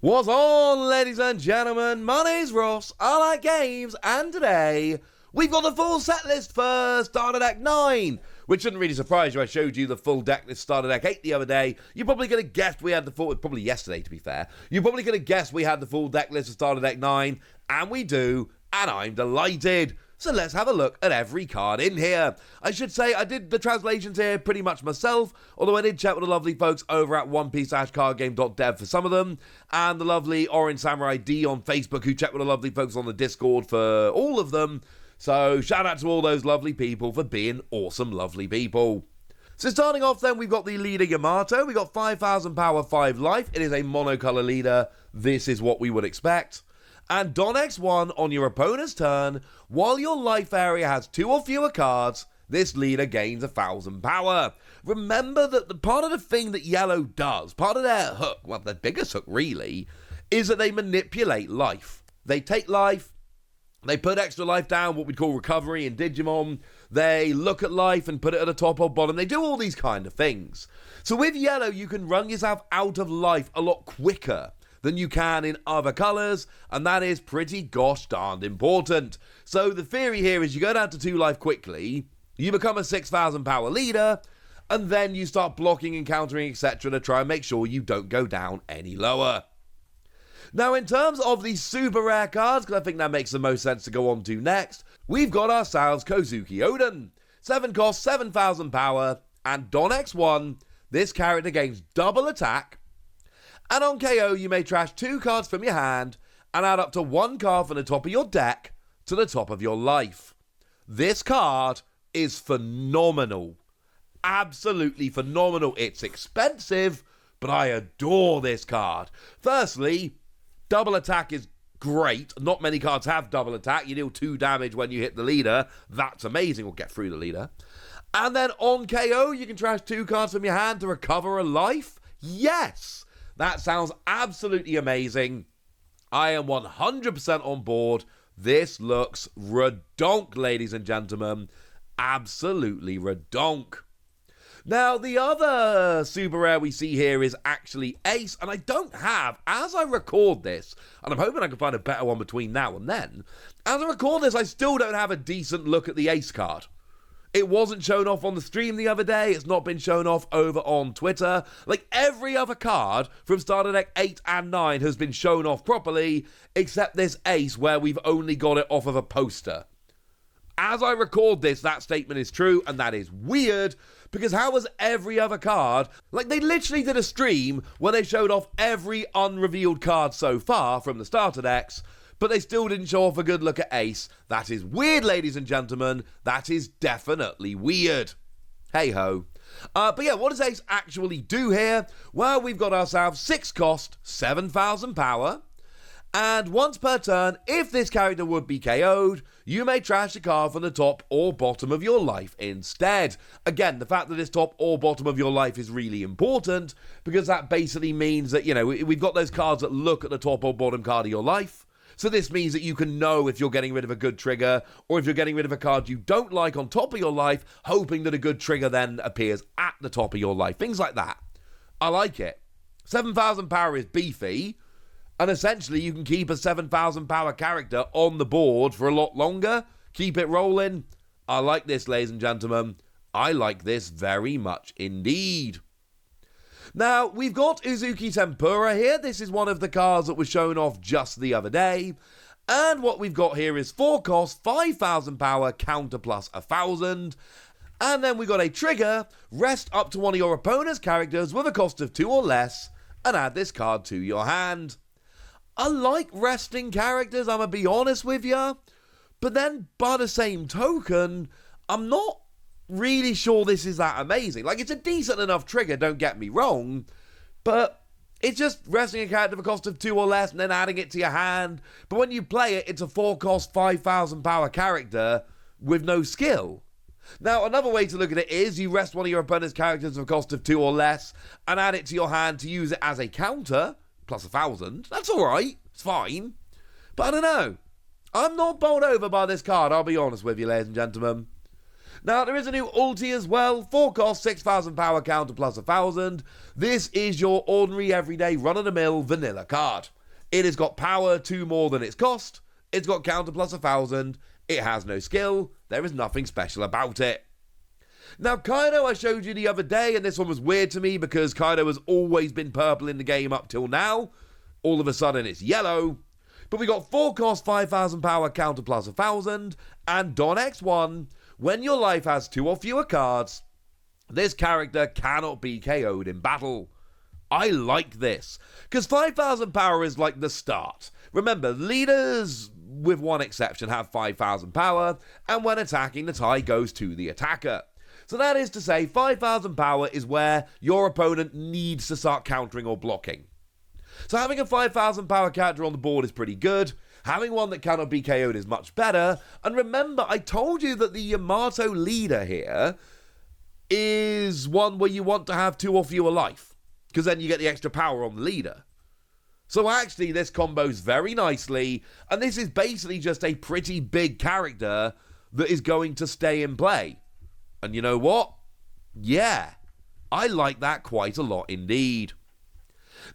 What's on, ladies and gentlemen? My name's Ross, I like games, and today we've got the full set list for Starter Deck 9, which shouldn't really surprise you. I showed you the full deck list Starter Deck 8 the other day. You're probably going to guess we had the full, probably yesterday to be fair. You're probably going to guess we had the full deck list of Starter Deck 9, and we do, and I'm delighted. So let's have a look at every card in here. I should say I did the translations here pretty much myself, although I did chat with the lovely folks over at onepiece-cardgame.dev for some of them, and the lovely Orange Samurai D on Facebook who checked with the lovely folks on the Discord for all of them. So shout out to all those lovely people for being awesome, lovely people. So starting off then, we've got the leader Yamato. We got 5,000 power, 5 life. It is a monocolor leader. This is what we would expect. And Don X1 on your opponent's turn, while your life area has 2 or fewer cards, this leader gains 1,000 power. Remember that the part of the thing that Yellow does, part of their hook, well, their biggest hook really, is that they manipulate life. They take life, they put extra life down, what we'd call recovery in Digimon. They look at life and put it at the top or bottom. They do all these kind of things. So with Yellow, you can run yourself out of life a lot quicker than you can in other colours, and that is pretty gosh darned important. So the theory here is you go down to 2 life quickly, you become a 6,000 power leader, and then you start blocking and countering, etc. to try and make sure you don't go down any lower. Now in terms of the super rare cards, because I think that makes the most sense to go on to next, we've got ourselves Kouzuki Oden. 7 cost, 7,000 power, and Don X1, this character gains double attack, and on KO, you may trash 2 cards from your hand and add up to 1 card from the top of your deck to the top of your life. This card is phenomenal. Absolutely phenomenal. It's expensive, but I adore this card. Firstly, double attack is great. Not many cards have double attack. You deal 2 damage when you hit the leader. That's amazing. We'll get through the leader. And then on KO, you can trash 2 cards from your hand to recover a life. Yes! That sounds absolutely amazing. I am 100% on board. This looks redonk, ladies and gentlemen. Absolutely redonk. Now, the other super rare we see here is actually Ace, and I don't have, as I record this, and I'm hoping I can find a better one between now and then, as I record this, I still don't have a decent look at the Ace card. It wasn't shown off on the stream the other day. It's not been shown off over on Twitter. Like every other card from Starter Deck 8 and 9 has been shown off properly, except this Ace where we've only got it off of a poster. As I record this, that statement is true, and that is weird, because how was every other card... Like, they literally did a stream where they showed off every unrevealed card so far from the Starter Decks, but they still didn't show off a good look at Ace. That is weird, ladies and gentlemen. That is definitely weird. Hey-ho. But yeah, what does Ace actually do here? Well, we've got ourselves 6 cost, 7,000 power. And once per turn, if this character would be KO'd, you may trash a card from the top or bottom of your life instead. Again, the fact that this top or bottom of your life is really important, because that basically means that, you know, we've got those cards that look at the top or bottom card of your life. So this means that you can know if you're getting rid of a good trigger, or if you're getting rid of a card you don't like on top of your life, hoping that a good trigger then appears at the top of your life. Things like that. I like it. 7,000 power is beefy, and essentially you can keep a 7,000 power character on the board for a lot longer. Keep it rolling. I like this, ladies and gentlemen. I like this very much indeed. Now, we've got UZUKI Tempura here. This is one of the cards that was shown off just the other day. And what we've got here is 4 cost, 5,000 power, counter plus 1,000. And then we've got a trigger, rest up to one of your opponent's characters with a cost of 2 or less, and add this card to your hand. I like resting characters, I'm going to be honest with you. But then, by the same token, I'm not really sure this is that amazing. Like, it's a decent enough trigger, don't get me wrong, but it's just resting a character for a cost of 2 or less and then adding it to your hand. But when you play it, it's a 4 cost, 5,000 power character with no skill. Now, another way to look at it is you rest one of your opponent's characters for a cost of 2 or less and add it to your hand to use it as a counter, plus 1,000. That's alright, it's fine. But I don't know. I'm not bowled over by this card, I'll be honest with you, ladies and gentlemen. Now, there is a new ulti as well. 4 cost, 6,000 power, counter plus 1,000. This is your ordinary, everyday, run-of-the-mill vanilla card. It has got power 2 more than its cost. It's got counter plus 1,000. It has no skill. There is nothing special about it. Now, Kaido I showed you the other day, and this one was weird to me because Kaido has always been purple in the game up till now. All of a sudden, it's yellow. But we got 4 cost, 5,000 power, counter plus 1,000. And Don X1, when your life has 2 or fewer cards, this character cannot be KO'd in battle. I like this, because 5,000 power is like the start. Remember, leaders, with one exception, have 5,000 power, and when attacking, the tie goes to the attacker. So that is to say, 5,000 power is where your opponent needs to start countering or blocking. So having a 5,000 power character on the board is pretty good. Having one that cannot be KO'd is much better. And remember, I told you that the Yamato leader here is one where you want to have 2 or fewer life, because then you get the extra power on the leader. So actually, this combos very nicely, and this is basically just a pretty big character that is going to stay in play. And you know what? Yeah, I like that quite a lot indeed.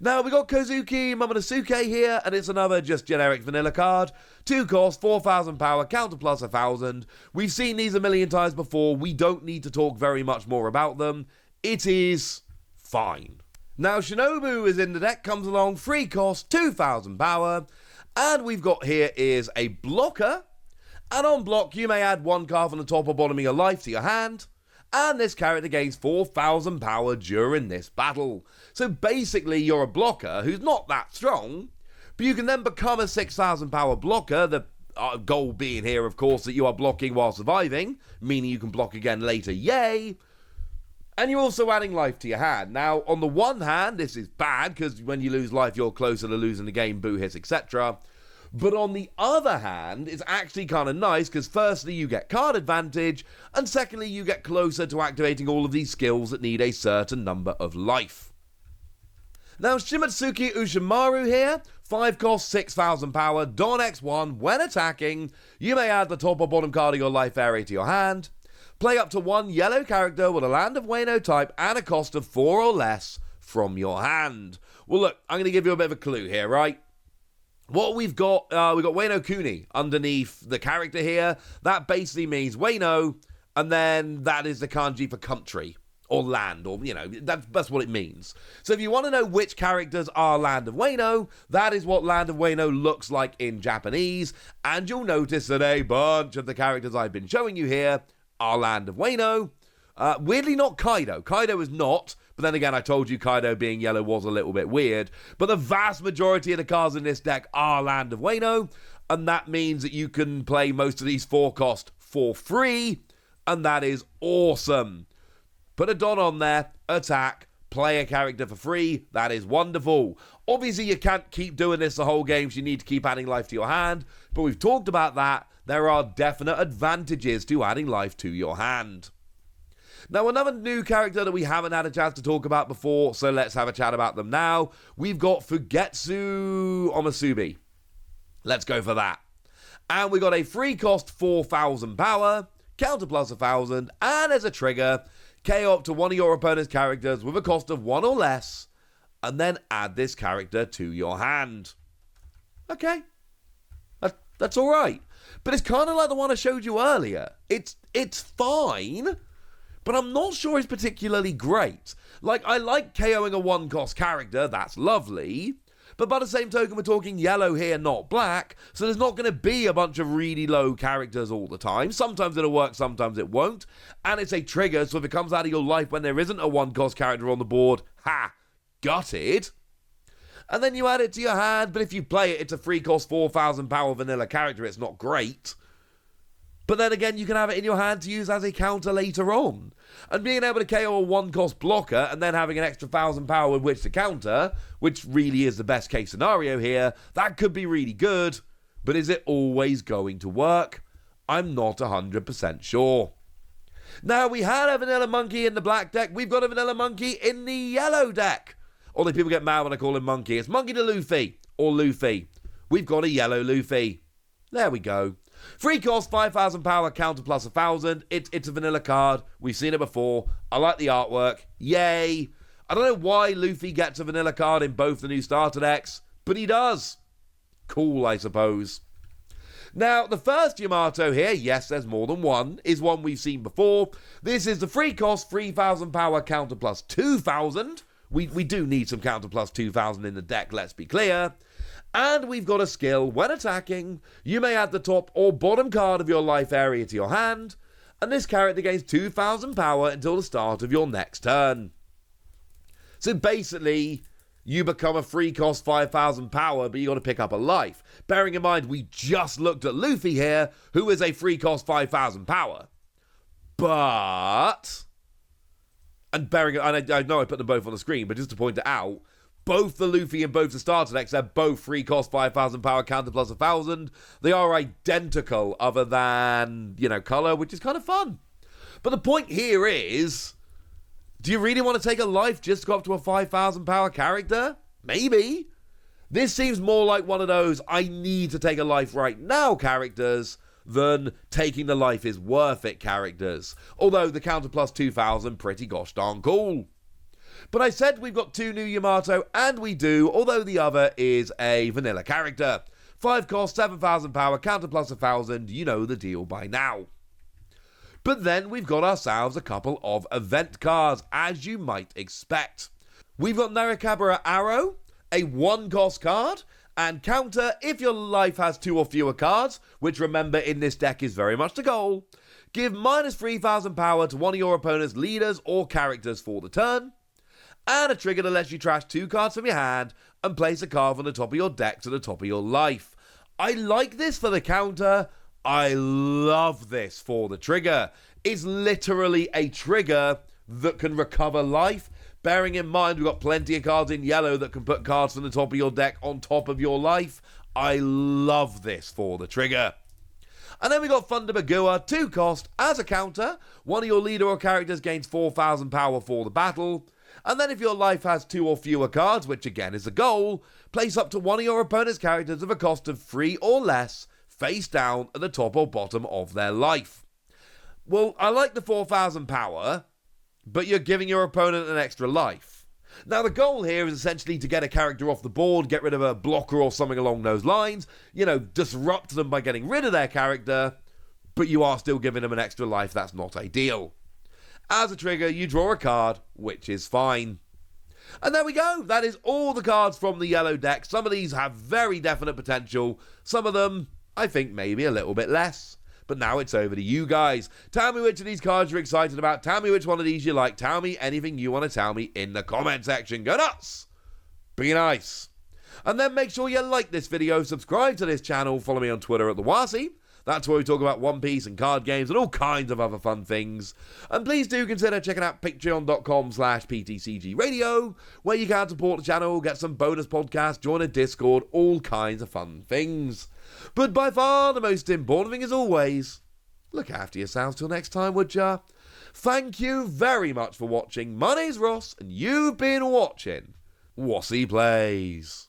Now, we got Kouzuki, MOMONOSUKE here, and it's another just generic vanilla card. 2 cost, 4,000 power, counter plus 1,000. We've seen these a million times before. We don't need to talk very much more about them. It is fine. Now, Shinobu is in the deck, comes along, 3 cost, 2,000 power. And we've got here is a blocker. And on block, you may add 1 card from the top or bottom of your life to your hand. And this character gains 4,000 power during this battle. So basically, you're a blocker who's not that strong, but you can then become a 6,000 power blocker. The goal being here, of course, that you are blocking while surviving, meaning you can block again later, yay! And you're also adding life to your hand. Now, on the one hand, this is bad, because when you lose life, you're closer to losing the game, boo hiss, etc. But on the other hand, it's actually kind of nice, because firstly, you get card advantage, and secondly, you get closer to activating all of these skills that need a certain number of life. Now, Shimotsuki Ushimaru here, 5 cost, 6,000 power, Don X1, when attacking, you may add the top or bottom card of your life area to your hand, play up to 1 yellow character with a Land of Wano type and a cost of 4 or less from your hand. Well, look, I'm going to give you a bit of a clue here, right? What we've got Wano Kuni underneath the character here. That basically means Wano, and then that is the kanji for country, or land, or, you know, that's what it means. So if you want to know which characters are Land of Wano, that is what Land of Wano looks like in Japanese, and you'll notice that a bunch of the characters I've been showing you here are Land of Wano. Weirdly not Kaido. Kaido is not, but then again, I told you Kaido being yellow was a little bit weird. But the vast majority of the cards in this deck are Land of Wano, and that means that you can play most of these 4 cost for free, and that is awesome. Put a Don on there, attack, play a character for free, that is wonderful. Obviously, you can't keep doing this the whole game, so you need to keep adding life to your hand, but we've talked about that. There are definite advantages to adding life to your hand. Now, another new character that we haven't had a chance to talk about before, so let's have a chat about them now. We've got Fugetsu Omusubi. Let's go for that. And we got a 3 cost, 4,000 power, counter plus 1,000, and as a trigger, KO up to 1 of your opponent's characters with a cost of 1 or less, and then add this character to your hand. Okay. That's alright. But it's kind of like the one I showed you earlier. It's fine, but I'm not sure it's particularly great. Like, I like KOing a 1 cost character, that's lovely, but by the same token, we're talking yellow here, not black, so there's not going to be a bunch of really low characters all the time. Sometimes it'll work, sometimes it won't, and it's a trigger, so if it comes out of your life when there isn't a 1 cost character on the board, ha, gutted. And then you add it to your hand, but if you play it, it's a 3 cost, 4,000 power vanilla character, it's not great. But then again, you can have it in your hand to use as a counter later on. And being able to KO a 1 cost blocker and then having an extra 1,000 power with which to counter, which really is the best case scenario here, that could be really good. But is it always going to work? I'm not 100% sure. Now, we had a Vanilla Monkey in the black deck. We've got a Vanilla Monkey in the yellow deck. Although people get mad when I call him Monkey. It's Monkey to Luffy, or Luffy. We've got a yellow Luffy. There we go. Free cost, 5,000 power, counter plus 1,000. It's a vanilla card. We've seen it before. I like the artwork. Yay. I don't know why Luffy gets a vanilla card in both the new starter decks, but he does. Cool, I suppose. Now, the first Yamato here, yes, there's more than one, is one we've seen before. This is the free cost, 3,000 power, counter plus 2,000. We do need some counter plus 2,000 in the deck, let's be clear. And we've got a skill, when attacking, you may add the top or bottom card of your life area to your hand, and this character gains 2,000 power until the start of your next turn. So basically, you become a free cost 5,000 power, but you got to pick up a life. Bearing in mind, we just looked at Luffy here, who is a free cost 5,000 power. But, and I know I put them both on the screen, but just to point it out, both the Luffy and both the starter decks are both free cost 5,000 power, counter plus 1,000. They are identical other than, color, which is kind of fun. But the point here is, do you really want to take a life just to go up to a 5,000 power character? Maybe. This seems more like one of those I need to take a life right now characters than taking the life is worth it characters. Although the counter plus 2,000 pretty gosh darn cool. But I said we've got two new Yamato, and we do, although the other is a vanilla character. 5 cost, 7,000 power, counter plus 1,000, you know the deal by now. But then we've got ourselves a couple of event cards, as you might expect. We've got Narikabura Arrow, a 1 cost card, and counter if your life has 2 or fewer cards, which remember in this deck is very much the goal. Give minus 3,000 power to one of your opponent's leaders or characters for the turn. And a trigger that lets you trash 2 cards from your hand and place a card from the top of your deck to the top of your life. I like this for the counter. I love this for the trigger. It's literally a trigger that can recover life. Bearing in mind, we've got plenty of cards in yellow that can put cards from the top of your deck on top of your life. I love this for the trigger. And then we got Thunder Bagua, 2 cost, as a counter. One of your leader or characters gains 4,000 power for the battle. And then if your life has 2 or fewer cards, which again is the goal, place up to one of your opponent's characters of a cost of 3 or less, face down at the top or bottom of their life. Well, I like the 4,000 power, but you're giving your opponent an extra life. Now, the goal here is essentially to get a character off the board, get rid of a blocker or something along those lines, disrupt them by getting rid of their character, but you are still giving them an extra life. That's not ideal. As a trigger, you draw a card, which is fine. And there we go. That is all the cards from the yellow deck. Some of these have very definite potential. Some of them, I think, maybe a little bit less. But now it's over to you guys. Tell me which of these cards you're excited about. Tell me which one of these you like. Tell me anything you want to tell me in the comment section. Go nuts! Be nice. And then make sure you like this video, subscribe to this channel, follow me on Twitter at TheWasi. That's where we talk about One Piece and card games and all kinds of other fun things. And please do consider checking out patreon.com/PTCG where you can support the channel, get some bonus podcasts, join a Discord, all kinds of fun things. But by far the most important thing is always, look after yourselves till next time, would ya? Thank you very much for watching. My name's Ross, and you've been watching Wasi Plays.